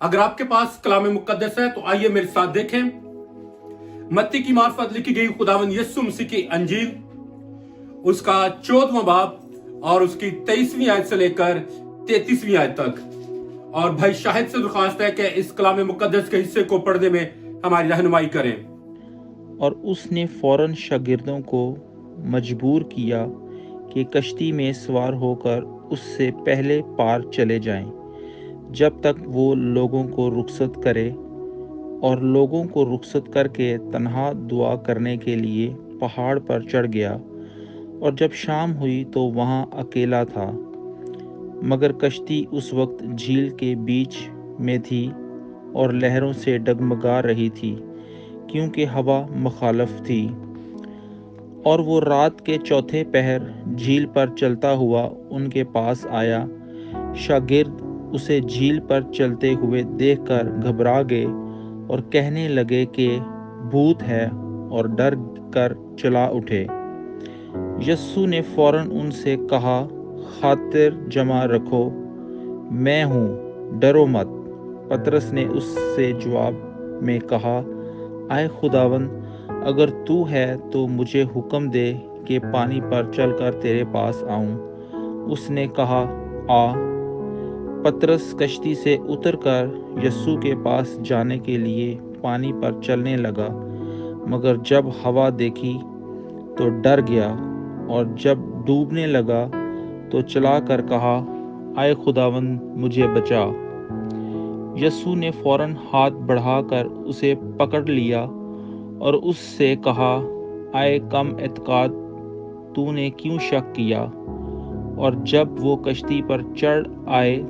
اگر آپ کے پاس کلام مقدس ہے تو آئیے میرے ساتھ دیکھیں متی کی معرفت لکھی گئی خداوند یسوع مسیح کی انجیل، اس کا 14واں باب اور اس کی 23ویں آیت سے لے کر 33ویں آیت تک۔ اور بھائی شاہد سے درخواست ہے کہ اس کلام مقدس کے حصے کو پڑھنے میں ہماری رہنمائی کریں۔ اور اس نے فوراً شاگردوں کو مجبور کیا کہ کشتی میں سوار ہو کر اس سے پہلے پار چلے جائیں جب تک وہ لوگوں کو رخصت کرے، اور لوگوں کو رخصت کر کے تنہا دعا کرنے کے لیے پہاڑ پر چڑھ گیا، اور جب شام ہوئی تو وہاں اکیلا تھا، مگر کشتی اس وقت جھیل کے بیچ میں تھی اور لہروں سے ڈگمگا رہی تھی کیونکہ ہوا مخالف تھی۔ اور وہ رات کے چوتھے پہر جھیل پر چلتا ہوا ان کے پاس آیا۔ شاگرد اسے جھیل پر چلتے ہوئے دیکھ کر گھبرا گئے اور کہنے لگے کہ بھوت ہے، اور ڈر کر چلا اٹھے۔ یسوع نے فوراً ان سے کہا، خاطر جمع رکھو، میں ہوں، ڈرو مت۔ پطرس نے اس سے جواب میں کہا، اے خداوند، اگر تو ہے تو مجھے حکم دے کہ پانی پر چل کر تیرے پاس آؤں۔ اس نے کہا، آ۔ پطرس کشتی سے اتر کر یسوع کے پاس جانے کے لیے پانی پر چلنے لگا، مگر جب ہوا دیکھی تو ڈر گیا، اور جب ڈوبنے لگا تو چلا کر کہا، اے خداوند، مجھے بچا۔ یسوع نے فوراً ہاتھ بڑھا کر اسے پکڑ لیا اور اس سے کہا، اے کم اعتقاد، تو نے کیوں شک کیا؟ اور جب وہ کشتی پر چڑھ آئے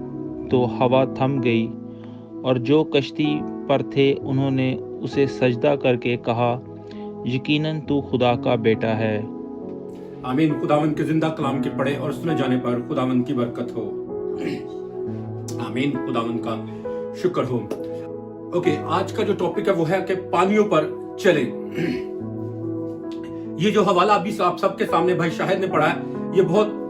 تو ہوا تھم گئی، اور جو کشتی پر تھے انہوں نے اسے سجدہ کر کے کہا، یقیناً تو خدا کا بیٹا ہے۔ آمین۔ خداوند کے زندہ کلام کے پڑھے اور سنے جانے پر خداوند کی برکت ہو۔ آمین۔ خداوند کا شکر ہو۔ اوکے، آج کا جو ٹاپک ہے وہ ہے کہ پانیوں پر چلیں۔ یہ جو حوالہ ابھی آپ سب کے سامنے بھائی شاہد نے پڑھا ہے، یہ بہت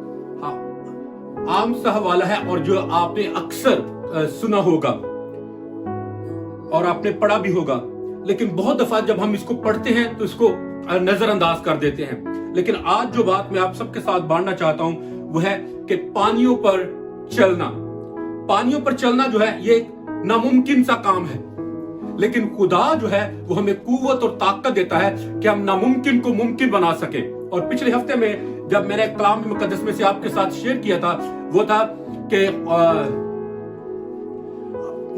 عام سا حوالہ ہے اور جو آپ نے اکثر سنا ہوگا اور آپ نے پڑھا بھی ہوگا، لیکن بہت دفعہ جب ہم اس کو پڑھتے ہیں تو اس کو نظر انداز کر دیتے ہیں۔ لیکن آج جو بات میں آپ سب کے ساتھ بانٹنا چاہتا ہوں وہ ہے کہ پانیوں پر چلنا۔ پانیوں پر چلنا جو ہے یہ ایک ناممکن سا کام ہے، لیکن خدا جو ہے وہ ہمیں قوت اور طاقت دیتا ہے کہ ہم ناممکن کو ممکن بنا سکیں۔ اور پچھلے ہفتے میں جب میں نے کلام مقدس میں سے آپ کے ساتھ شیئر کیا تھا وہ تھا کہ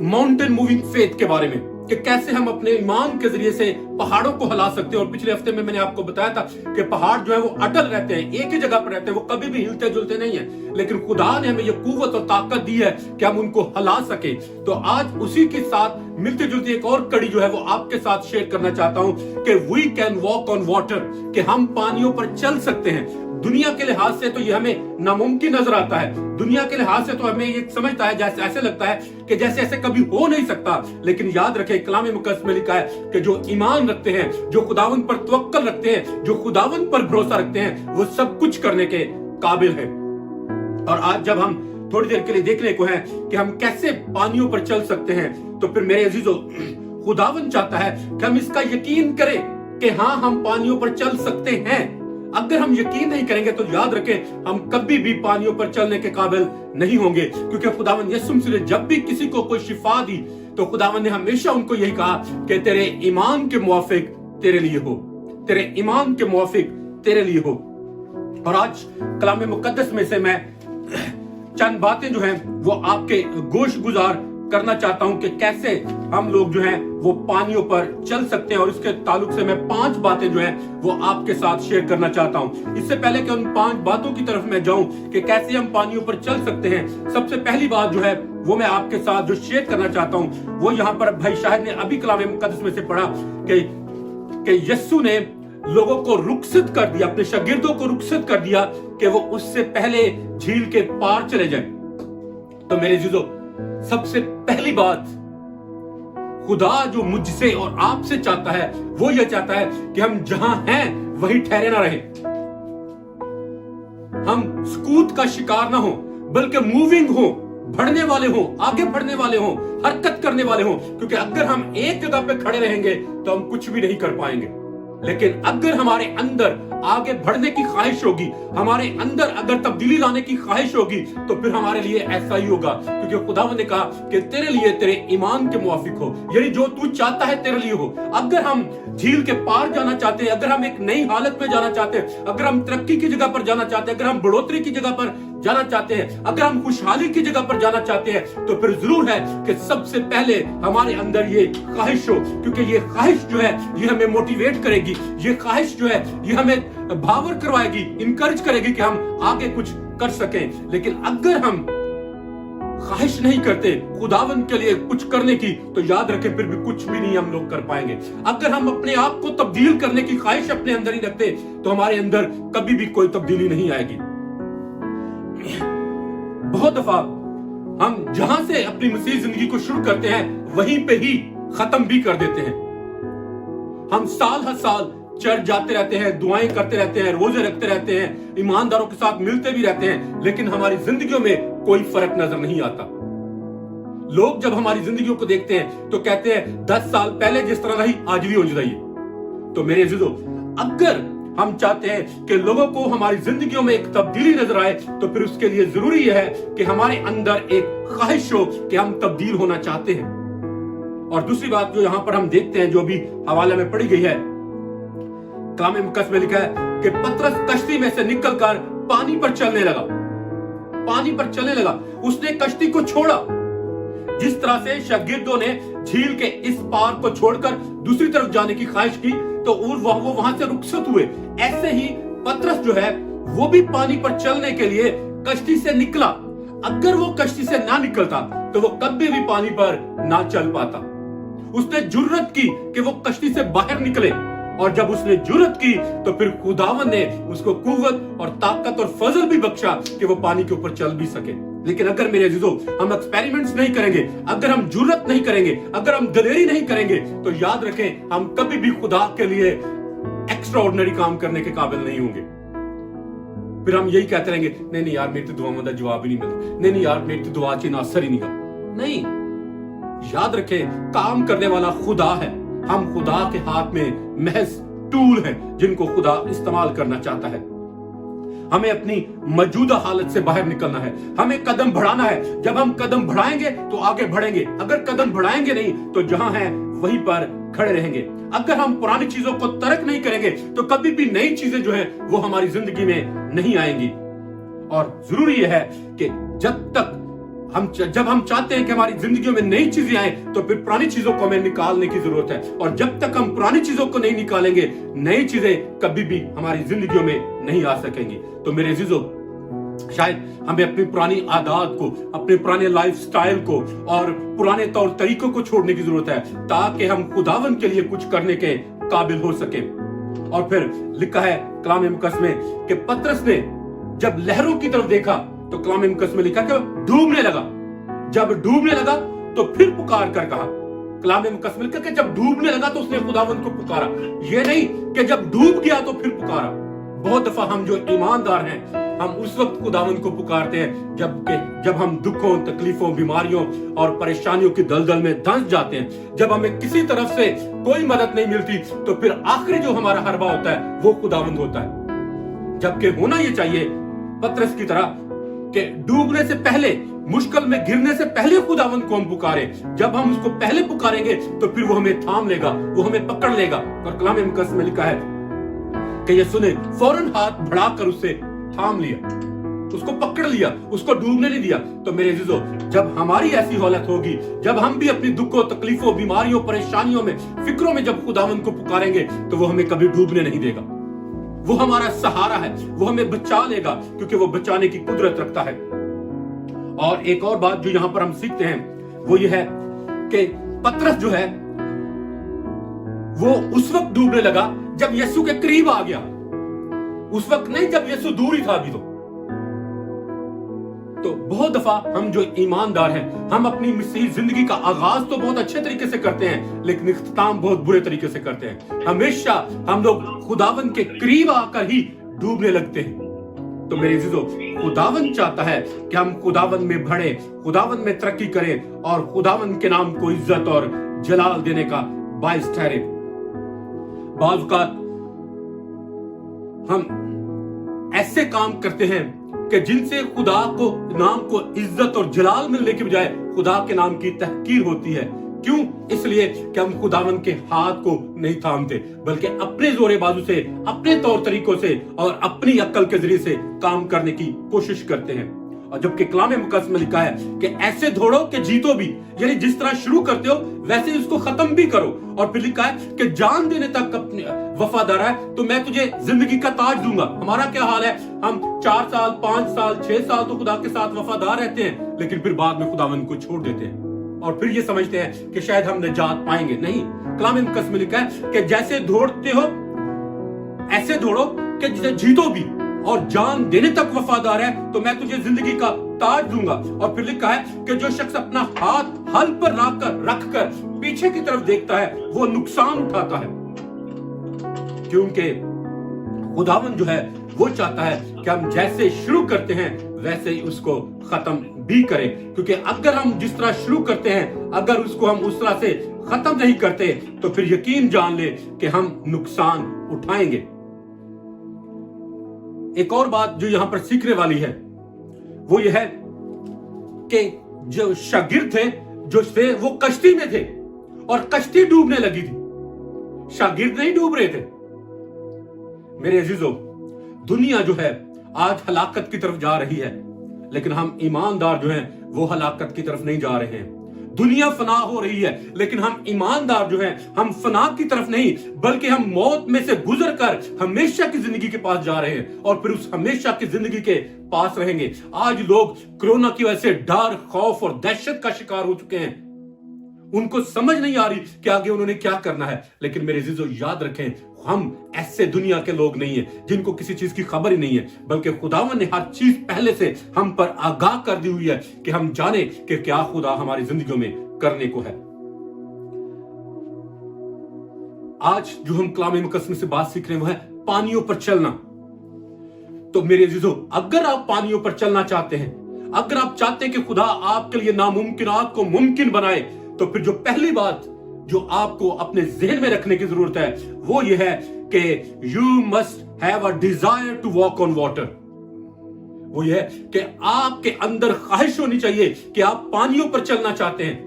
ماؤنٹین موونگ فیتھ کے بارے میں، کہ کیسے ہم اپنے ایمان کے ذریعے سے پہاڑوں کو ہلا سکتے ہیں۔ اور پچھلے ہفتے میں نے آپ کو بتایا تھا کہ پہاڑ جو ہے وہ اٹل رہتے ہیں، ایک ہی جگہ پر رہتے ہیں، وہ کبھی بھی ہلتے جلتے نہیں ہیں، لیکن خدا نے ہمیں یہ قوت اور طاقت دی ہے کہ ہم ان کو ہلا سکیں۔ تو آج اسی کے ساتھ ملتی جلتی ایک اور کڑی جو ہے وہ آپ کے ساتھ شیئر کرنا چاہتا ہوں کہ we can walk on water, کہ ہم پانیوں پر چل سکتے ہیں۔ دنیا کے لحاظ سے تو یہ ہمیں ناممکن نظر آتا ہے، دنیا کے لحاظ سے تو ہمیں یہ سمجھتا ہے جیسے ایسے لگتا ہے کہ جیسے ایسے کبھی ہو نہیں سکتا، لیکن یاد رکھیں کلام مقدس میں لکھا ہے کہ جو ایمان رکھتے ہیں، جو خداوند پر توکل رکھتے ہیں، جو خداوند پر بھروسہ رکھتے ہیں، وہ سب کچھ کرنے کے قابل ہیں۔ اور آج جب ہم تھوڑی دیر کے لیے دیکھنے کو ہے کہ ہم کیسے پانیوں پر چل سکتے ہیں، تو پھر میرے عزیزو، خداوند چاہتا ہے کہ ہم اس کا یقین کریں کہ ہاں ہم پانیوں پر چل سکتے ہیں۔ اگر ہم یقین نہیں کریں گے تو یاد رکھیں ہم کبھی بھی پانیوں پر چلنے کے قابل نہیں ہوں گے، کیونکہ خداوند یسوع مسیح نے جب بھی کسی کو کوئی شفا دی تو خداوند نے ہمیشہ ان کو یہی کہا کہ تیرے ایمان کے موافق تیرے لیے ہو، تیرے ایمان کے موافق تیرے لیے ہو۔ اور آج کلام مقدس میں سے میں چند باتیں جو ہیں وہ آپ کے گوش گزار کرنا چاہتا ہوں کہ کیسے ہم لوگ جو ہیں وہ پانیوں پر چل سکتے ہیں، اور اس کے تعلق سے میں 5 باتیں جو ہیں وہ آپ کے ساتھ شیئر کرنا چاہتا ہوں۔ اس سے پہلے کہ ان 5 باتوں کی طرف میں جاؤں کہ کیسے ہم پانیوں پر چل سکتے ہیں، سب سے پہلی بات جو ہے وہ میں آپ کے ساتھ جو شیئر کرنا چاہتا ہوں وہ یہاں پر بھائی شاہد نے ابھی کلام مقدس میں سے پڑھا کہ یسوع نے لوگوں کو رخصت کر دیا، اپنے شاگردوں کو رخصت کر دیا کہ وہ اس سے پہلے جھیل کے پار چلے جائیں۔ تو میرے عزیزو، سب سے پہلی بات خدا جو مجھ سے اور آپ سے چاہتا ہے وہ یہ چاہتا ہے کہ ہم جہاں ہیں وہی ٹھہرے نہ رہیں، ہم سکوت کا شکار نہ ہوں بلکہ موونگ ہوں، बढ़ने वाले हों, आगे बढ़ने वाले हों, हरकत करने वाले हों, क्योंकि अगर हम एक जगह पे खड़े रहेंगे तो हम कुछ भी नहीं कर पाएंगे। लेकिन अगर हमारे अंदर आगे बढ़ने की ख्वाहिश होगी, हमारे अंदर अगर तब्दीली लाने की ख्वाहिश होगी, तो फिर हमारे लिए ऐसा ही होगा, क्योंकि खुदावंद ने कहा कि तेरे लिए तेरे ईमान के मुआफिक हो, यानी जो तू चाहता है तेरे लिए हो। अगर हम झील के पार जाना चाहते हैं, अगर हम एक नई हालत में जाना चाहते हैं, अगर हम तरक्की की जगह पर जाना चाहते हैं, अगर हम बढ़ोतरी की जगह पर जाना चाहते हैं, अगर हम खुशहाली की जगह पर जाना चाहते हैं, तो फिर जरूर है कि सबसे पहले हमारे अंदर ये ख्वाहिश हो, क्योंकि ये ख्वाहिश जो है ये हमें मोटिवेट करेगी, ये ख्वाहिश जो है ये हमें भावर करवाएगी, इनकरेज करेगी कि हम आगे कुछ कर सकें। लेकिन अगर हम ख्वाहिश नहीं करते खुदावंद के लिए कुछ करने की, तो याद रखें फिर भी कुछ भी नहीं हम लोग कर पाएंगे। अगर हम अपने आप को तब्दील करने की ख्वाहिश अपने अंदर ही रखते, तो हमारे अंदर कभी भी कोई तब्दीली नहीं आएगी। बहुत दफा हम जहां से अपनी मसीह जिंदगी को शुरू करते हैं, वहीं पे ही खत्म भी कर देते हैं। हम साल हर साल चर्च जाते रहते हैं, दुआएं करते रहते हैं, रोजे रखते रहते हैं, ईमानदारों के साथ मिलते भी रहते हैं, लेकिन हमारी जिंदगियों में कोई फर्क नजर नहीं आता। लोग जब हमारी जिंदगियों को देखते हैं तो कहते हैं 10 साल पहले जिस तरह रही आज भी उंझ रही है। तो मेरे अजीजों, अगर हम चाहते हैं कि लोगों को हमारी जिंदगियों में एक तब्दीली नजर आए, तो फिर उसके लिए जरूरी है कि हमारे अंदर एक ख्वाहिश हो कि हम तब्दील होना चाहते हैं। और दूसरी बात जो यहां पर हम देखते हैं, जो भी हवाले में पढ़ी गई है, कलाम मुकद्दस में लिखा है कि पतरस कश्ती में से निकलकर पानी पर चलने लगा। पानी पर चलने लगा, उसने कश्ती को छोड़ा। जिस तरह से शागिर्दों ने झील के इस पार को छोड़कर दूसरी तरफ जाने की ख्वाहिश की, तो वो वहां से रुखसत हुए, ऐसे ही पतरस जो है वो भी पानी पर चलने के लिए कश्ती से निकला। अगर वो कश्ती से ना निकलता तो वो कभी भी पानी पर ना चल पाता। उसने जुर्रत की कि वो कश्ती से बाहर निकले, और जब उसने जुर्रत की तो फिर खुदावंद ने उसको कुव्वत और ताकत और फजल भी बख्शा कि वो पानी के ऊपर चल भी सके। लेकिन अगर मेरे अजीजों हम एक्सपेरिमेंट्स नहीं करेंगे, अगर हम जुर्रत नहीं करेंगे, अगर हम दलेरी नहीं करेंगे, तो याद रखें हम कभी भी खुदा के लिए एक्स्ट्राऑर्डिनरी काम करने के काबिल नहीं होंगे। फिर हम यही कहते रहेंगे, नहीं नहीं यार मेरी तो दुआ में जवाब ही नहीं मिलता, नहीं नहीं यार मेरी तो दुआ च असर ही नहीं। याद रखें काम करने वाला खुदा है, हम खुदा के हाथ में महज टूल हैं जिनको खुदा इस्तेमाल करना चाहता है। हमें अपनी मौजूदा हालत से बाहर निकलना है, हमें कदम बढ़ाना है। जब हम कदम बढ़ाएंगे तो आगे बढ़ेंगे, अगर कदम बढ़ाएंगे नहीं तो जहां हैं वहीं पर खड़े रहेंगे। अगर हम पुरानी चीजों को तर्क नहीं करेंगे तो कभी भी नई चीजें जो है वो हमारी जिंदगी में नहीं आएंगी। और जरूरी यह है कि जब हम चाहते हैं कि हमारी जिंदगियों में नई चीजें आए, तो फिर पुरानी चीजों को हमें निकालने की जरूरत है। और जब तक हम पुरानी चीजों को नहीं निकालेंगे, नई चीजें कभी भी हमारी जिंदगियों में नहीं आ सकेंगी। तो मेरे अजीजों, शायद हमें अपनी पुरानी आदत को, अपने पुराने लाइफ स्टाइल को और पुराने तौर तरीकों को छोड़ने की जरूरत है, ताकि हम खुदावंद के लिए कुछ करने के काबिल हो सके। और फिर लिखा है कलाम मुकद्दस में कि पतरस ने जब लहरों की तरफ देखा, तो कलाम मुकद्दस में लिखा कि डूबने लगा। जब डूबने लगा तो फिर पुकार कर कहा, कलाम मुकद्दस में लिखा कि जब डूबने लगा तो उसने खुदावंद को पुकारा। ये नहीं कि जब डूब गया तो फिर पुकारा। बहुत दफा हम जो ईमानदार हैं, हम उस वक्त खुदावंद को पुकारते हैं जब हम दुखों, तकलीफों, बीमारियों और परेशानियों की दलदल में धंस जाते हैं। जब हमें किसी तरफ से कोई मदद नहीं मिलती, तो फिर आखिरी जो हमारा हरबा होता है वो खुदावंद होता है। जबकि होना ये चाहिए पतरस की तरह कि डूबने से पहले, मुश्किल में गिरने से पहले खुदावंद को हम पुकारे। जब हम उसको पहले पुकारेंगे तो फिर वो हमें थाम लेगा, वो हमें पकड़ लेगा। और कलाम मुकद्दस में लिखा है कि यीशु ने फौरन हाथ बढ़ाकर उसे थाम लिया, उसको पकड़ लिया, उसको डूबने नहीं दिया। तो मेरे अजीजों, जब हमारी ऐसी हालत होगी, जब हम भी अपनी दुखों, तकलीफों, बीमारियों, परेशानियों में, फिक्रों में जब खुदावंद को पुकारेंगे, तो वो हमें कभी डूबने नहीं देगा। वो हमारा सहारा है, वो हमें बचा लेगा, क्योंकि वो बचाने की कुदरत रखता है। और एक और बात जो यहां पर हम सीखते हैं वो ये है कि पतरस जो है वो उस वक्त डूबने लगा जब यीशु के करीब आ गया, उस वक्त नहीं जब यीशु दूर ही था अभी। तो बहुत दफा हम जो ईमानदार हैं, हम अपनी मसीही जिंदगी का आगाज तो बहुत अच्छे तरीके से करते हैं, लेकिन इख्तिताम बहुत बुरे तरीके से करते हैं। हमेशा हम लोग खुदावंद के करीब आकर ही डूबने लगते हैं। तो मेरे अजीजों, खुदावन चाहता है कि हम खुदावन में बढ़े, खुदावन में तरक्की करें और खुदावन के नाम को इज्जत और जलाल देने का बाइस ठहरे। बाज़ औक़ात हम ऐसे काम करते हैं कि जिनसे खुदा को नाम को इज्जत और जलाल मिलने के बजाय खुदा के नाम की तहकीर होती है। क्यों? इसलिए कि हम खुदावन के हाथ को नहीं थामते, बल्कि अपने जोरे बाजू से, अपने तौर तरीकों से और अपनी अक्ल के जरिए से काम करने की कोशिश करते हैं। और जबकि कलाम मुकद्दस में लिखा है कि ऐसे दौड़ो कि जीतो भी, यानी जिस तरह शुरू करते हो वैसे ही उसको खत्म भी करो। और फिर लिखा है कि जान देने तक अपने वफादार है तो मैं तुझे जिंदगी का ताज दूंगा। हमारा क्या हाल है? हम 4 साल, 5 साल, 6 साल तो खुदा के साथ वफादार रहते हैं, लेकिन फिर बाद में खुदावन को छोड़ देते हैं और फिर ये समझते हैं कि शायद हम निजात पाएंगे। नहीं, कलाम मुकद्दस में लिखा है कि जैसे दौड़ते हो ऐसे दौड़ो कि जिसे जीतो भी और जान देने तक वफादार है तो मैं तुझे जिंदगी का ताज दूंगा। और फिर लिखा है कि जो शख्स अपना हाथ हल पर रखकर पीछे की तरफ देखता है वो नुकसान उठाता है, क्योंकि खुदावन जो है वो चाहता है कि हम जैसे शुरू करते हैं वैसे ही उसको खत्म भी करें। क्योंकि अगर हम जिस तरह शुरू करते हैं, अगर उसको हम उस तरह से खत्म नहीं करते तो फिर यकीन जान ले कि हम नुकसान उठाएंगे। एक और बात जो यहां पर सीखने वाली है वो यह है कि जो शागिर्द थे जो थे वो कश्ती में थे और कश्ती डूबने लगी थी, शागिर्द नहीं डूब रहे थे। मेरे अजीजों, दुनिया जो है आज हलाकत की तरफ जा रही है, लेकिन हम ईमानदार जो हैं वो हलाकत की तरफ नहीं जा रहे हैं। दुनिया फना हो रही है, लेकिन हम ईमानदार जो हैं हम फना की तरफ नहीं, बल्कि हम मौत में से गुजरकर हमेशा की जिंदगी के पास जा रहे हैं और फिर उस हमेशा की जिंदगी के पास रहेंगे। आज लोग कोरोना की वजह से डर, खौफ और दहशत का शिकार हो चुके हैं। उनको समझ नहीं आ रही कि आगे उन्होंने क्या करना है। लेकिन मेरे अजीजों, याद रखें, हम ऐसे दुनिया के लोग नहीं हैं जिनको किसी चीज की खबर ही नहीं है, बल्कि खुदावन ने हर चीज पहले से हम पर आगाह कर दी हुई है कि हम जाने कि क्या खुदा हमारी जिंदगियों में करने को है। आज जो हम कलाम मुकद्दस में से बात सीख रहे हैं वो है पानियों पर चलना। तो मेरे अजीजों, अगर आप पानियों पर चलना चाहते हैं, अगर आप चाहते हैं कि खुदा आपके लिए नामुमकिनात को मुमकिन बनाए, तो फिर जो पहली बात जो आपको अपने ज़हन में रखने की जरूरत है वो ये है कि you must have a desire to walk on water. वो ये है कि आपके अंदर ख्वाहिश होनी चाहिए कि आप पानियों पर चलना चाहते हैं,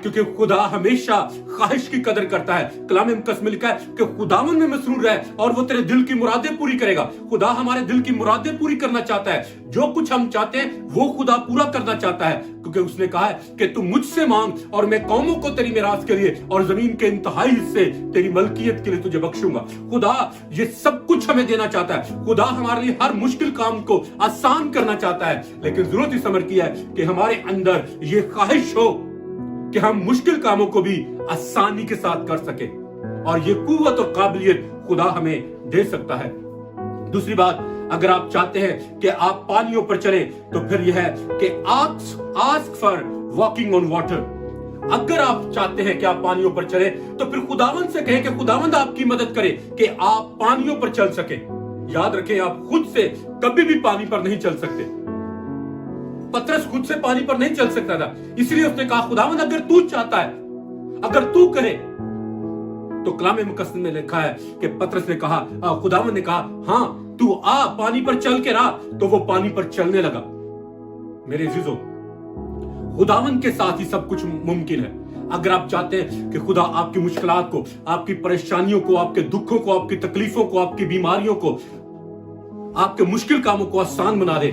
क्योंकि खुदा हमेशा ख्वाहिश की कदर करता है। कलाम मुकद्दस में लिखा है कि खुदावन में मसरूर रह और वो तेरे दिल की मुरादें पूरी करेगा। खुदा हमारे दिल की मुरादें पूरी करना चाहता है। जो कुछ हम चाहते हैं वो खुदा पूरा करना चाहता है, क्योंकि उसने कहा है कि तू मुझसे मांग और मैं कौमों को तेरी मिरास के लिए और जमीन के इंतहाई हिस्से तेरी मलकियत के लिए तुझे बख्शूंगा। खुदा ये सब कुछ हमें देना चाहता है। खुदा हमारे लिए हर मुश्किल काम को आसान करना चाहता है, लेकिन जरूरत इस अमर की है कि हमारे अंदर ये ख्वाहिश हो कि हम मुश्किल कामों को भी आसानी के साथ कर सके, और ये कुव्वत और काबिलियत खुदा हमें दे सकता है। दूसरी बात, अगर आप चाहते हैं कि आप पानियों पर चलें तो फिर यह है कि ask for walking on water. अगर आप चाहते हैं कि आप पानियों पर चलें तो फिर खुदावंद से कहें कि खुदावंद आपकी मदद करे कि आप पानियों पर चल सके। याद रखें, आप खुद से कभी भी पानी पर नहीं चल सकते। पतरस खुद से पानी पर नहीं चल सकता था, इसलिए उसने कहा खुदावंद अगर तू चाहता है, अगर तू करे। तो कलाम मुकद्दस में लिखा है कि पतरस ने कहा, खुदावंद ने कहा हाँ तू आ पानी पर चल के रहा, तो वो पानी पर चलने लगा। मेरे अजीजों, खुदावंद के साथ ही सब कुछ मुमकिन है। अगर आप चाहते हैं कि खुदा आपकी मुश्किलात को, आपकी परेशानियों को, आपके दुखों को, आपकी तकलीफों को, आपकी बीमारियों को, आपके मुश्किल कामों को आसान बना दे,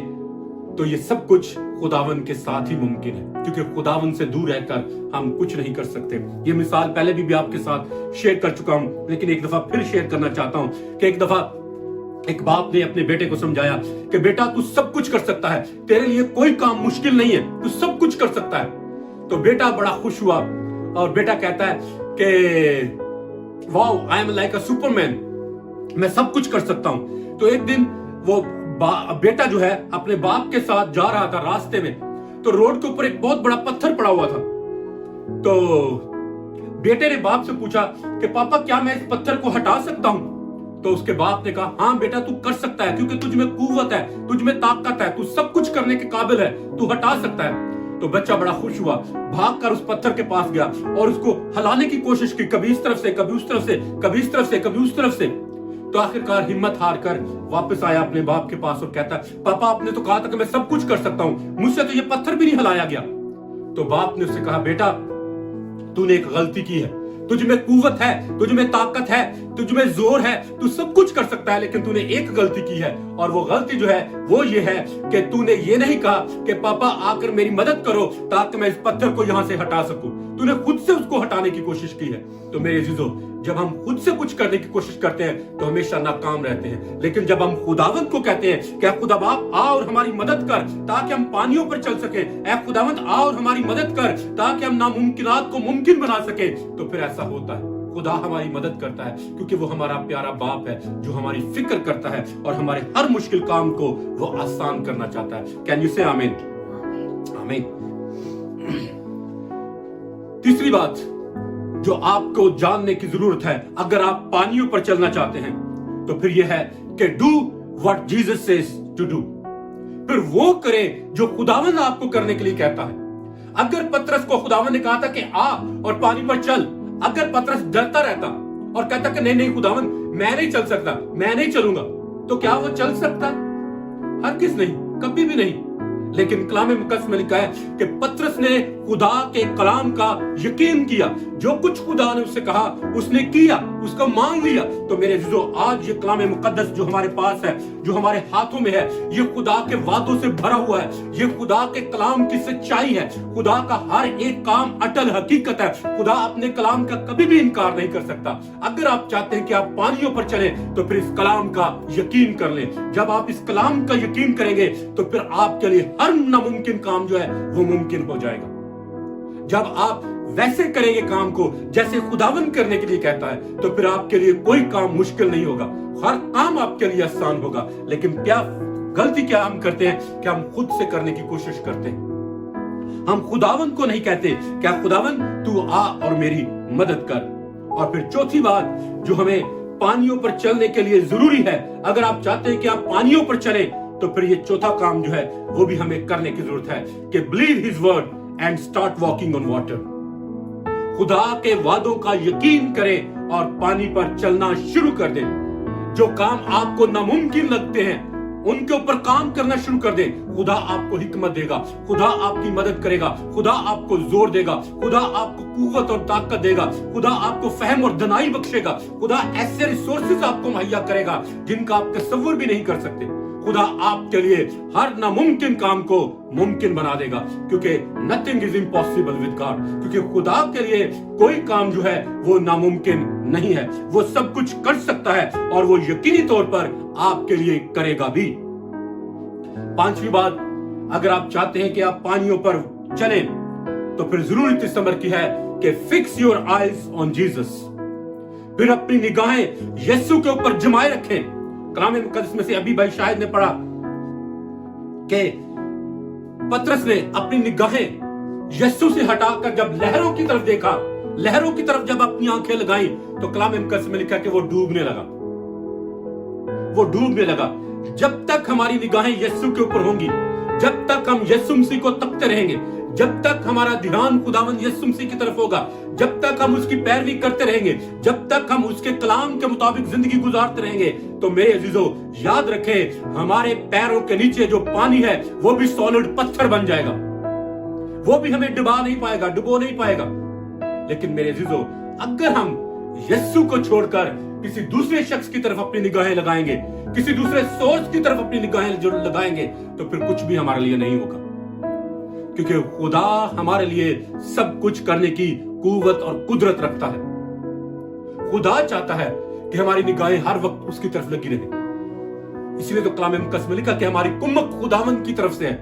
तो ये सब कुछ खुदावन के साथ ही मुमकिन है, क्योंकि खुदावन से दूर रहकर हम कुछ नहीं कर सकते। ये मिसाल पहले भी आपके साथ शेयर कर चुका हूं, लेकिन एक दफा फिर शेयर करना चाहता हूं कि एक दफा एक बाप ने अपने बेटे को समझाया कि बेटा तू सब कुछ कर सकता है, तेरे लिए कोई काम मुश्किल नहीं है, तू सब कुछ कर सकता है। तो बेटा बड़ा खुश हुआ और बेटा कहता है कि wow I am like a Superman, मैं सब कुछ कर सकता हूं। तो एक दिन वो बेटा जो है अपने बाप के साथ जा रहा था रास्ते में, तो रोड के ऊपर एक बहुत बड़ा पत्थर पड़ा हुआ था। तो बेटे ने बाप से पूछा कि पापा क्या मैं इस पत्थर को हटा सकता हूं? तो उसके बाप ने कहा, हाँ बेटा तू कर सकता है, क्योंकि तुझ में कुव्वत है, तुझ में ताकत है, तू सब कुछ करने के काबिल है, तू हटा सकता है। तो बच्चा बड़ा खुश हुआ, भागकर उस पत्थर के पास गया और उसको हिलाने की कोशिश की, कभी इस तरफ से, कभी उस तरफ से, कभी इस तरफ से, कभी उस तरफ से। तो आखिरकार हिम्मत हार कर वापस आया अपने बाप के पास और कहता, पापा आपने तो कहा था कि मैं सब कुछ कर सकता हूं, मुझसे तो ये पत्थर भी नहीं हिलाया गया। तो बाप ने उससे कहा, बेटा तूने एक गलती की है, तुझ में कुव्वत है, तुझ में ताकत है, तुझ में जोर है, तू सब कुछ कर सकता है, लेकिन तूने एक गलती की है, और वो गलती जो है वो ये है कि तूने ये नहीं कहा कि पापा आकर मेरी मदद करो ताकि मैं इस पत्थर को यहां से हटा सकूं, तूने खुद से उसको हटाने की कोशिश की है। तो मेरे अजीजों, जब हम खुद से कुछ करने की कोशिश करते हैं तो हमेशा नाकाम रहते हैं, लेकिन जब हम खुदावंद को कहते हैं कि खुदा बाप आ और हमारी मदद कर ताकि हम पानियों पर चल सके, ऐ खुदावंद आ और हमारी मदद कर ताकि हम नामुमकिनात को मुमकिन बना सके, तो फिर ऐसा होता है। खुदा हमारी मदद करता है क्योंकि वो हमारा प्यारा बाप है जो हमारी फिक्र करता है और हमारे हर मुश्किल काम को वो आसान करना चाहता है। कैन यू से आमीन? आमीन। तीसरी बात जो आपको जानने की जरूरत है अगर आप पानियों पर चलना चाहते हैं, तो फिर यह है कि do what Jesus says to do. फिर वो करें जो खुदावंद आपको करने के लिए कहता है। अगर पतरस को खुदावंद ने कहा था कि आ और पानी पर चल, अगर पतरस डरता रहता और कहता कि नहीं नहीं खुदावंद मैं नहीं चल सकता, मैं नहीं चलूंगा, तो क्या वो चल सकता? हरगिज़ नहीं, कभी भी नहीं। लेकिन कलाम मुकद्दस में लिखा है कि पतरस ने खुदा के कलाम का यकीन किया, जो कुछ खुदा ने उससे कहा उसने किया, उसका मान लिया। तो मेरे अजीजों, आज ये कलाम मुकद्दस जो हमारे पास है, जो हमारे हाथों में है, ये खुदा के वादों से भरा हुआ है, ये खुदा के कलाम की सच्चाई है। खुदा का हर एक काम अटल हकीकत है। खुदा अपने कलाम का कभी भी इनकार नहीं कर सकता। अगर आप चाहते हैं कि आप पानियों पर चलें तो फिर इस कलाम का यकीन कर लें। जब आप इस कलाम का यकीन करेंगे तो फिर आपके लिए हर नामुमकिन काम जो है वो मुमकिन हो जाएगा। जब आप वैसे करेंगे काम को जैसे खुदावंद करने के लिए कहता है, तो फिर आपके लिए कोई काम मुश्किल नहीं होगा, हर काम आपके लिए आसान होगा। लेकिन गलती क्या हम करते हैं कि हम खुद से करने की कोशिश करते हैं। हम खुदावंद को नहीं कहते क्या खुदावंद तू आ और मेरी मदद कर। और फिर चौथी बात जो हमें पानियों पर चलने के लिए जरूरी है, अगर आप चाहते हैं कि आप पानियों पर चलें, तो फिर ये चौथा काम जो है वो भी हमें करने की जरूरत है कि believe his word and start walking on water. खुदा के वादों का यकीन करें और पानी पर चलना शुरू कर दें। जो काम आपको नामुमकिन लगते हैं उनके ऊपर काम करना शुरू कर दें। खुदा आपको हिकमत देगा, खुदा आपकी मदद करेगा, खुदा आपको जोर देगा, खुदा आपको कुव्वत और ताकत देगा, खुदा आपको फहम और दनाई बख्शेगा, खुदा ऐसे रिसोर्सेज आपको मुहैया करेगा जिनका आप तसव्वुर भी नहीं कर सकते। खुदा आपके लिए हर नामुमकिन काम को मुमकिन बना देगा, क्योंकि nothing is impossible with God. क्योंकि खुदा के लिए कोई काम जो है वो नामुमकिन नहीं है, वो सब कुछ कर सकता है और वो यकीनी तौर पर आपके लिए करेगा भी। पांचवी बात, अगर आप चाहते हैं कि आप पानियों पर चलें, तो फिर जरूरत इस नंबर की है कि fix your eyes on Jesus. फिर अपनी निगाहें यीशु के ऊपर जमाए रखें। कलाम मुकद्दस में से अभी भाई शायद ने पढ़ा कि पतरस ने अपनी निगाहें यीशु से हटाकर जब लहरों की तरफ देखा, लहरों की तरफ जब अपनी आंखें लगाई, तो कलाम मुकद्दस में लिखा कि वो डूबने लगा, वो डूबने लगा। जब तक हमारी निगाहें यीशु के ऊपर होंगी, जब तक हम यीशु मसीह को तकते रहेंगे, जब तक हमारा ध्यान खुदावंद यीशु मसीह की तरफ होगा, जब तक हम उसकी पैरवी करते रहेंगे, जब तक हम उसके कलाम के मुताबिक जिंदगी गुजारते रहेंगे, तो मेरे अजीजों याद रखें, हमारे पैरों के नीचे जो पानी है वो भी सॉलिड पत्थर बन जाएगा, वो भी हमें डुबो नहीं पाएगा। लेकिन मेरे अजीजों, अगर हम यीशु को छोड़कर किसी दूसरे शख्स की तरफ अपनी निगाहें लगाएंगे, किसी दूसरे सोर्स की तरफ अपनी निगाहें लगाएंगे, तो फिर कुछ भी हमारे लिए नहीं होगा। क्योंकि खुदा हमारे लिए सब कुछ करने की कुव्वत और कुदरत रखता है। खुदा चाहता है कि हमारी निगाहें हर वक्त उसकी तरफ लगी रहे। इसलिए तो कलाम मुकद्दस में लिखा कि हमारी कुम्मत खुदावंद की तरफ से है,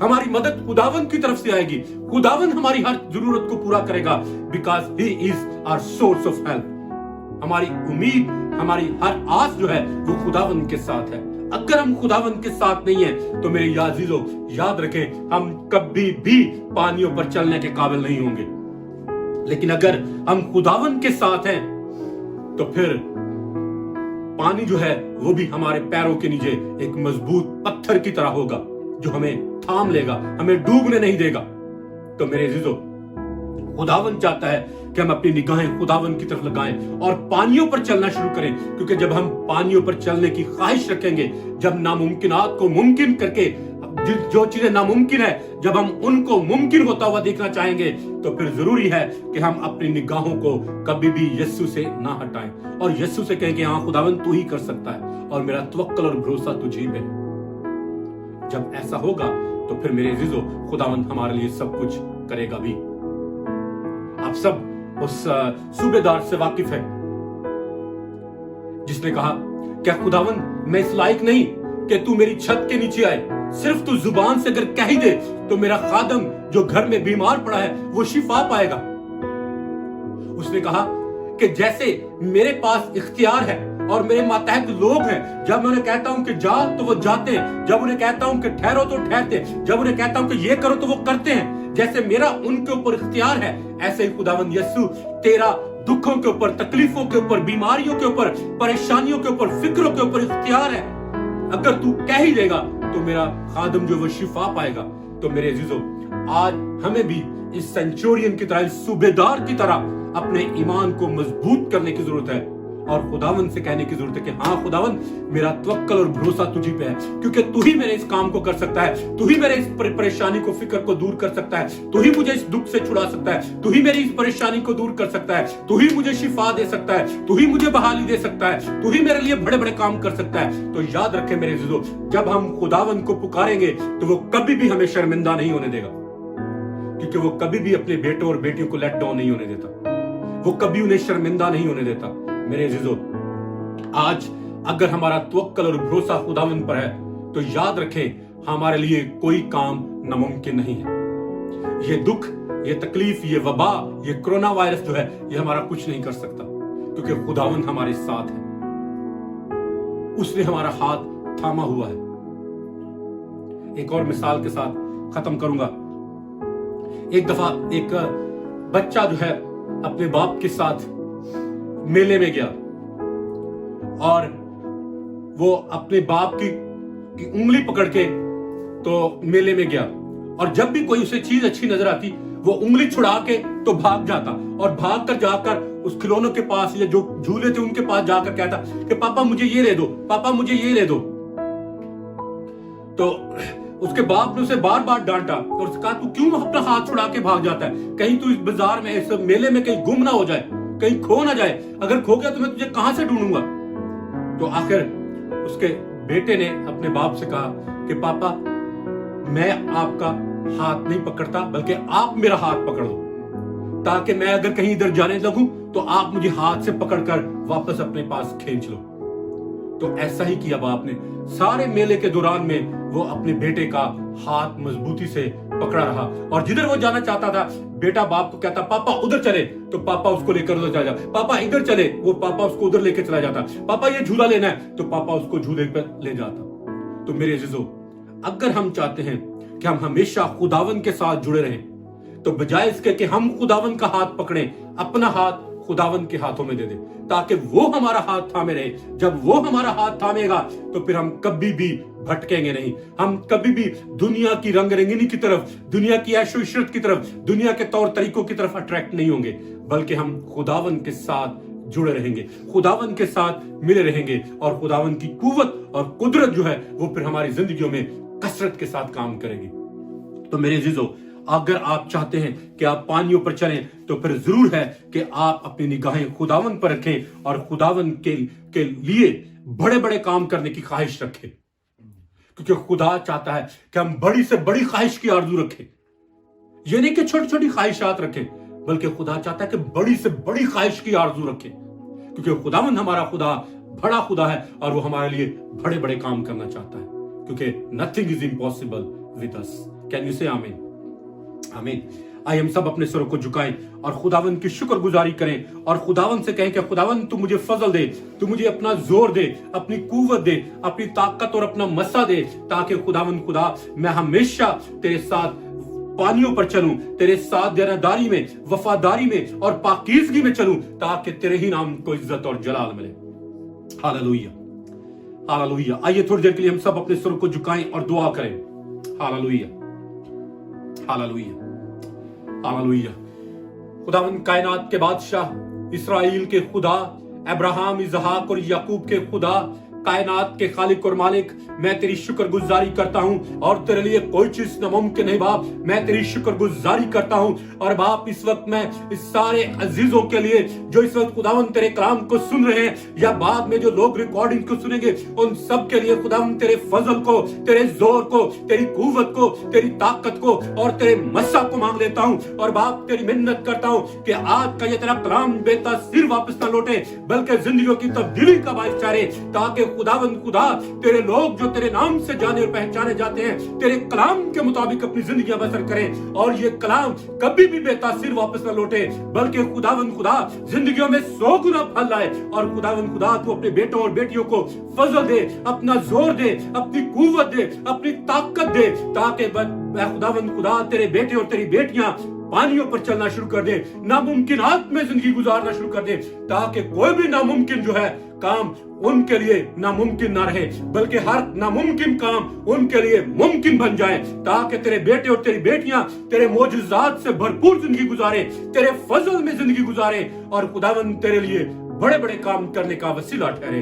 हमारी मदद खुदावंद की तरफ से आएगी, खुदावंद हमारी हर जरूरत को पूरा करेगा, because he is our source of help. हमारी उम्मीद, हमारी हर आस जो है वो खुदावंद के साथ है। अगर हम खुदावंद के साथ नहीं है तो मेरे याजीजों याद रखें, हम कभी भी पानियों पर चलने के काबिल नहीं होंगे। लेकिन अगर हम खुदावंद के साथ हैं तो फिर पानी जो है वो भी हमारे पैरों के नीचे एक मजबूत पत्थर की तरह होगा जो हमें थाम लेगा, हमें डूबने नहीं देगा। तो मेरे अजीजों, खुदावन चाहता है कि हम अपनी निगाहें खुदावन की तरफ लगाएं और पानियों पर चलना शुरू करें, क्योंकि जब हम पानियों पर चलने की ख्वाहिश रखेंगे, जब नामुमकिनात को मुमकिन करके जो चीजें नामुमकिन है जब हम उनको मुमकिन होता हुआ देखना चाहेंगे, तो फिर जरूरी है कि हम अपनी निगाहों को कभी भी यीशु से ना हटाएं और यीशु से कहें कि हाँ खुदावन तू ही कर सकता है और मेरा तवक्कल और भरोसा तुझी पे। जब ऐसा होगा तो फिर मेरे अजीजों, खुदावन हमारे लिए सब कुछ करेगा भी। आप सब उस सूबेदार से वाकिफ है जिसने कहा, क्या खुदावन मैं इस लायक नहीं कि तू मेरी छत के नीचे आए, सिर्फ तू जुबान से अगर कह ही दे तो मेरा खादम जो घर में बीमार पड़ा है वो शिफा पाएगा। उसने कहा कि जैसे मेरे पास इख्तियार है और मेरे मातहत लोग हैं, जब मैं उन्हें कहता हूं कि जा तो वो जाते हैं, जब उन्हें कहता हूं कि ठहरो तो ठहरते हैं, जब उन्हें कहता हूं कि ये करो तो वो करते हैं। जैसे मेरा उनके ऊपर इख्तियार है, ऐसे ही खुदावंद यीशु तेरा दुखों के ऊपर, तकलीफों के ऊपर, बीमारियों के ऊपर, परेशानियों के ऊपर, फिक्रों के ऊपर इख्तियार है। अगर तू कह ही देगा तो मेरा खादम जो वो शिफा पाएगा। तो मेरे अजीजों, आज हमें भी इस सेंचुरियन की तरह, इस सूबेदार की तरह अपने ईमान को मजबूत करने की जरूरत है और खुदावन से कहने की जरूरत है कि हाँ खुदावन, मेरा तवक्कल और भरोसा तुझी पे है, क्योंकि तू ही मेरे इस काम को कर सकता है, तू ही मेरे इस परेशानी को, फिक्र को दूर कर सकता है, तू ही मुझे इस दुख से छुड़ा सकता है, तू ही मेरी इस परेशानी को दूर कर सकता है, तू ही मुझे शिफा दे सकता है, तू ही मुझे बहाली दे सकता है, तू ही मेरे लिए बड़े बड़े काम कर सकता है। तो याद रखें मेरे अजीजों, जब हम खुदावन को पुकारेंगे तो वो कभी भी हमें शर्मिंदा नहीं होने देगा, क्योंकि वो कभी भी अपने बेटों और बेटियों को लेट डाउन नहीं होने देता, वो कभी उन्हें शर्मिंदा नहीं होने देता। मेरे अजीजों, आज अगर हमारा तवक्कल और भरोसा खुदावंद पर है तो याद रखें हमारे लिए कोई काम नामुमकिन नहीं है। ये दुख, ये तकलीफ, ये वबा, ये कोरोना वायरस जो है ये हमारा कुछ नहीं कर सकता, क्योंकि खुदावंद हमारे साथ है, उसने हमारा हाथ थामा हुआ है। एक और मिसाल के साथ खत्म करूंगा। एक दफा एक बच्चा जो है अपने बाप के साथ मेले में गया और वो अपने बाप की उंगली पकड़ के तो मेले में गया, और जब भी कोई उसे चीज अच्छी नजर आती वो उंगली छुड़ा के तो भाग जाता और भाग कर जाकर उस खिलौनों के पास या जो झूले थे उनके पास जाकर कहता कि पापा मुझे ये ले दो, पापा मुझे ये ले दो। तो उसके बाप ने उसे बार बार डांटा और उसने कहा, तू क्यों अपना हाथ छुड़ा के भाग जाता है, कहीं तू इस बाजार में, इस मेले में कहीं गुम ना हो जाए, कहीं खो ना जाए, अगर खो गया तो मैं तुझे कहां से ढूंढूंगा। तो आखिर उसके बेटे ने अपने बाप से कहा कि पापा, मैं आपका हाथ नहीं पकड़ता, बल्कि आप मेरा हाथ पकड़ दो, ताकि मैं अगर कहीं इधर जाने लगूं तो आप मुझे हाथ से पकड़कर वापस अपने पास खींच लो। तो ऐसा ही किया बाप ने। सारे मेले के दौरान में वो अपने बेटे का हाथ मजबूती से पकड़ा रहा, और जिधर वो जाना चाहता था बेटा बाप को कहता, पापा उधर चले, तो पापा उसको लेकर उधर चला जाता, पापा इधर चले, वो पापा उसको उधर लेकर चला जाता, पापा ये झूला लेना है, तो पापा उसको झूले पर ले जाता। तो मेरे अजीजों, अगर हम चाहते हैं कि हम हमेशा खुदावन के साथ जुड़े रहें, तो बजाय इसके कि हम खुदावन का हाथ पकड़ें, अपना हाथ खुदावन के हाथों में दे दे, ताकि वो हमारा हाथ थामे रहे। जब वो हमारा हाथ थामेगा तो फिर हम कभी भी भटकेंगे नहीं, हम कभी भी दुनिया की रंग रंगीनी की तरफ, दुनिया की ऐशो इशरत की तरफ, दुनिया के तौर तरीकों की तरफ अट्रैक्ट नहीं होंगे, बल्कि हम खुदावन के साथ जुड़े रहेंगे, खुदावन के साथ मिले रहेंगे, और खुदावन की कुव्वत और कुदरत जो है वो फिर हमारी जिंदगियों में कसरत के साथ काम करेगी। तो मेरे अजीजों, अगर आप चाहते हैं कि आप पानियों पर चलें, तो फिर जरूर है कि आप अपनी निगाहें खुदावन पर रखें और खुदावन के लिए बड़े बड़े काम करने की ख्वाहिश रखें, क्योंकि खुदा चाहता है कि हम बड़ी से बड़ी ख्वाहिश की आरज़ू रखें। ये नहीं कि छोटी छोटी ख्वाहिशात रखें, बल्कि खुदा चाहता है कि बड़ी से बड़ी ख्वाहिश की आरज़ू रखें, क्योंकि खुदावन हमारा खुदा बड़ा खुदा है और वो हमारे लिए बड़े बड़े काम करना चाहता है, क्योंकि nothing is impossible with us. Can you से आमीन? आमीन। आइए हम सब अपने सरों को झुकाएं और खुदावन की शुक्रगुजारी करें और खुदावन से कहें कि खुदावन तू मुझे फजल दे, तू मुझे अपना जोर दे, अपनी कुव्वत दे, अपनी ताकत और अपना मसा दे, ताकि खुदावन खुदा मैं हमेशा तेरे साथ पानियों पर चलूं, तेरे साथ देनादारी में, वफादारी में और पाकीज़गी में चलूं, ताकि तेरे ही नाम को इज्जत और जलाल मिले। Hallelujah, hallelujah. आइए थोड़ी देर के लिए हम सब अपने सुर को झुकाएं और दुआ करें। Hallelujah, hallelujah, hallelujah. खुदावंद कायनात के बादशाह, इस्राएल के खुदा, अब्राहम, इसहाक और याकूब के खुदा, कायनात के खालिक और मालिक, मैं तेरी शुक्रगुजारी करता हूं और तेरे लिए कोई चीज नामुमकिन नहीं बाप। मैं तेरी शुक्रगुजारी करता हूं और बाप इस वक्त मैं इस सारे अजीजों के लिए जो इस वक्त खुदावन तेरे कलाम को सुन रहे हैं या बाद में जो लोग रिकॉर्डिंग को सुनेंगे, उन सब के लिए खुदावन तेरे फजल को, तेरे जोर को, तेरी कुव्वत को, तेरी ताकत को और तेरे मस्सा को मांग लेता हूं। और बाप तेरी मिन्नत करता हूं कि आज का ये तेरा कलाम बेतासीर वापस ना लौटे बल्कि जिंदगियों की तब्दीली का बाइस ठहरे, ताकि खुदावंद खुदा तेरे लोग जो तेरे नाम से जाने और पहचाने जाते हैं तेरे कलाम के मुताबिक अपनी जिंदगियां बसर करें और ये कलाम कभी भी बेतासीर वापस न लौटे बल्कि खुदावंद खुदा जिंदगियों में 100 गुना फल लाए। और खुदावंद खुदा तू अपने बेटों और बेटियों को फजल दे, अपना जोर दे, अपनी कुव्वत दे, अपनी ताकत दे, ताकि खुदावंद खुदा तेरे बेटे और तेरी बेटियां पानियों पर चलना शुरू कर दे, नामुमकिनात में जिंदगी गुजारना शुरू कर दे, ताकि कोई भी नामुमकिन जो है काम उनके लिए नामुमकिन ना रहे बल्कि हर नामुमकिन काम उनके लिए मुमकिन बन जाए, ताकि तेरे बेटे और तेरी बेटियां तेरे मौजूजात से भरपूर जिंदगी गुजारे, तेरे फजल में जिंदगी गुजारे और खुदावंद तेरे लिए बड़े बड़े काम करने का वसीला ठहरे।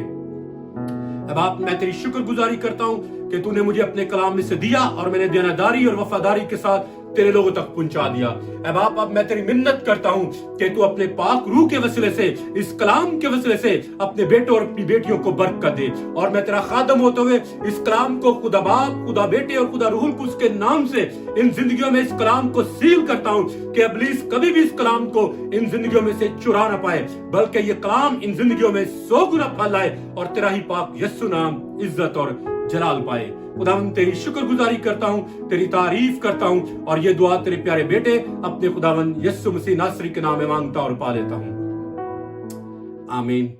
अब आप मैं तेरी शुक्रगुजारी करता हूं कि तूने मुझे अपने कलाम में से दिया और मैंने देनादारी और वफादारी के साथ तेरे लोगों तक पहुंचा दिया। अब मैं तेरी मिन्नत करता हूं कि तू अपने पाक रूह के वसीले से, इस कलाम के वसीले से अपने बेटों और अपनी बेटियों को बरकत दे। और मैं तेरा खादम होते हुए इस कलाम को खुदा बाप, खुदा बेटे और खुदा रूहुल कुद्स के नाम से इन जिंदगियों में इस कलाम को सील करता हूं कि इब्लीस कभी भी इस कलाम को इन जिंदगियों में से चुरा ना पाए, बल्कि ये कलाम इन जिंदगियों में 100 गुना फल लाए और तेरा ही पाक यस्सु नाम इज्जत और जलाल पाए। खुदावंद तेरी शुक्रगुजारी करता हूं, तेरी तारीफ करता हूं और ये दुआ तेरे प्यारे बेटे अपने खुदावंद यस्सु मसीह नासरी के नाम में मांगता और पा लेता हूं। आमीन।